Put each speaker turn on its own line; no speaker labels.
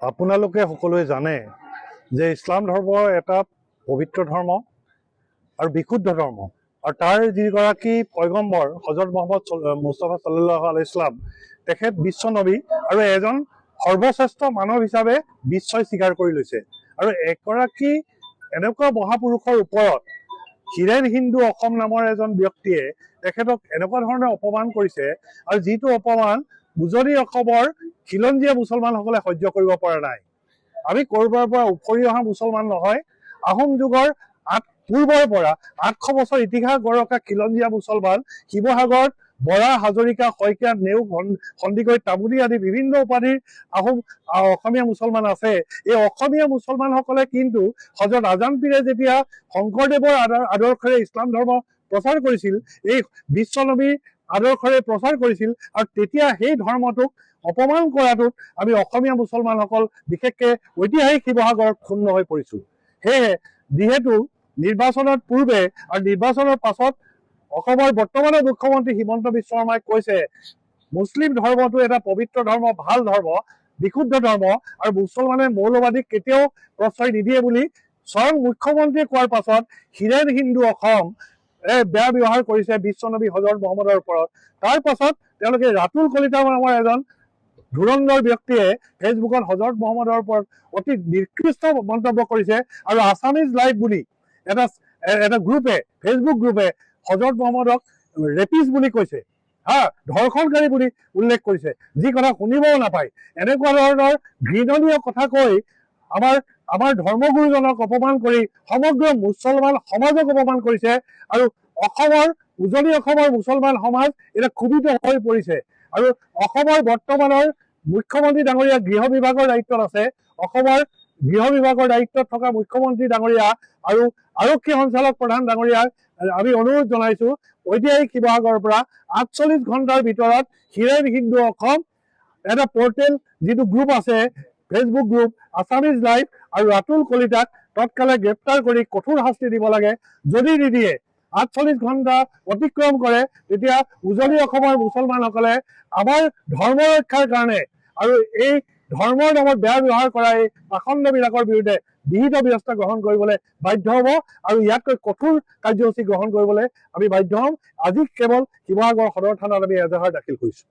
আপোনালোকে সকলোৱে জানে যে ইছলাম ধৰ্ম এটা পবিত্ৰ ধৰ্ম আৰু বিশুদ্ধ ধৰ্ম আৰু তাৰ যিগৰাকী পয়গম্বৰ হজৰত মহম্মদ মুস্তাফা সাল্লাল্লাহু আলাইহি ইছলাম তেখেত বিশ্ব নবী আৰু এজন সৰ্বশ্ৰেষ্ঠ মানৱ হিচাপে বিশ্বই স্বীকাৰ কৰি লৈছে। আৰু এগৰাকী এনেকুৱা মহাপুৰুষৰ ওপৰত হীৰেন হিন্দু অসম নামৰ এজন ব্যক্তিয়ে তেখেতক এনেকুৱা ধৰণে অপমান কৰিছে আৰু যিটো অপমান উজনি অসমৰ খিলঞ্জীয়া মুছলমানসকলে সহ্য কৰিব পৰা নাই। আমি ক'ৰবাৰ পৰা উফৰি অহা মুছলমান নহয়, আহোম যুগৰ পূৰ্বৰ পৰা ৮০০ বছৰ ইতিহাস গৰকা খিলঞ্জীয়া মুছলমান শিৱসাগৰত বৰা, হাজৰিকা, শইকীয়া, নেওগ, সন্দিকৈ, তামুলী আদি বিভিন্ন উপাধিৰ আহোম অসমীয়া মুছলমান আছে। এই অসমীয়া মুছলমানসকলে কিন্তু হজৰত আজান পীৰে যেতিয়া শংকৰদেৱৰ আদৰ্শৰে ইছলাম ধৰ্ম প্ৰচাৰ কৰিছিল, এই বিশ্ব নবীৰ আদৰ্শৰে প্ৰচাৰ কৰিছিল আৰু তেতিয়া সেই ধৰ্মটোক অপমান কৰাটোত আমি অসমীয়া মুছলমানসকল বিশেষকৈ ঐতিহাসিক শিৱসাগৰত ক্ষুণ্ণ হৈ পৰিছোঁ। সেয়ে যিহেতু নিৰ্বাচনৰ পূৰ্বে আৰু নিৰ্বাচনৰ পাছত অসমৰ বৰ্তমানৰ মুখ্যমন্ত্ৰী হিমন্ত বিশ্ব শৰ্মাই কৈছে মুছলিম ধৰ্মটো এটা পবিত্ৰ ধৰ্ম, ভাল ধৰ্ম, বিশুদ্ধ ধৰ্ম আৰু মুছলমানে মৌলবাদীক কেতিয়াও প্ৰশ্ৰয় নিদিয়ে বুলি স্বয়ং মুখ্যমন্ত্ৰীয়ে কোৱাৰ পাছত হীৰেন হিন্দু অসম বেয়া ব্যৱহাৰ কৰিছে বিশ্বনবী হজৰত মহম্মদৰ ওপৰত। তাৰ পাছত তেওঁলোকে ৰাতুল কলিতা নামৰ এজন ধুৰন্ধৰ ব্যক্তিয়ে ফেচবুকত হজৰত মহম্মদৰ ওপৰত অতি নিকৃষ্ট মন্তব্য কৰিছে আৰু আছামিজ লাইভ বুলি এটা গ্ৰুপে, ফেচবুক গ্ৰুপে হজৰত মহম্মদক ৰেপিষ্ট বুলি কৈছে, ধৰ্ষণকাৰী বুলি উল্লেখ কৰিছে, যি কথা শুনিবও নাপায়। এনেকুৱা ধৰণৰ ঘৃণনীয় কথা কৈ আমাৰ ধৰ্মগুৰুজনক অপমান কৰি সমগ্ৰ মুছলমান সমাজক অপমান কৰিছে আৰু উজনি অসমৰ মুছলমান সমাজ এতিয়া ক্ষোভিত হৈ পৰিছে। আৰু অসমৰ বৰ্তমানৰ মুখ্যমন্ত্ৰী ডাঙৰীয়া গৃহ বিভাগৰ দায়িত্বত আছে। অসমৰ গৃহ বিভাগৰ দায়িত্বত থকা মুখ্যমন্ত্ৰী ডাঙৰীয়া আৰু আৰক্ষী সঞ্চালক প্ৰধান ডাঙৰীয়াক আমি অনুৰোধ জনাইছো, ঐতিহাসিক শিৱসাগৰৰ পৰা ৪৮ ঘণ্টাৰ ভিতৰত হীৰেন হিন্দু অসম এটা পৰ্টেল যিটো গ্ৰুপ আছে, ফেচবুক গ্ৰুপ আছামিজ লাইভ আৰু ৰাতুল কলিতাক তৎকালে গ্ৰেপ্তাৰ কৰি কঠোৰ শাস্তি দিব লাগে। যদি নিদিয়ে ৪৮ ঘণ্টা অতিক্ৰম কৰে তেতিয়া উজনি অসমৰ মুছলমানসকলে আমাৰ ধৰ্ম ৰক্ষাৰ কাৰণে আৰু এই ধৰ্মৰ নামত বেয়া ব্যৱহাৰ কৰা এই পাখণ্ডবিলাকৰ বিৰুদ্ধে বিহিত ব্যৱস্থা গ্ৰহণ কৰিবলৈ বাধ্য হ'ব আৰু ইয়াতকৈ কঠোৰ কাৰ্যসূচী গ্ৰহণ কৰিবলৈ আমি বাধ্য হ'ম। আজি কেৱল শিৱসাগৰ সদৰ থানাত আমি এজাহাৰ দাখিল কৰিছোঁ।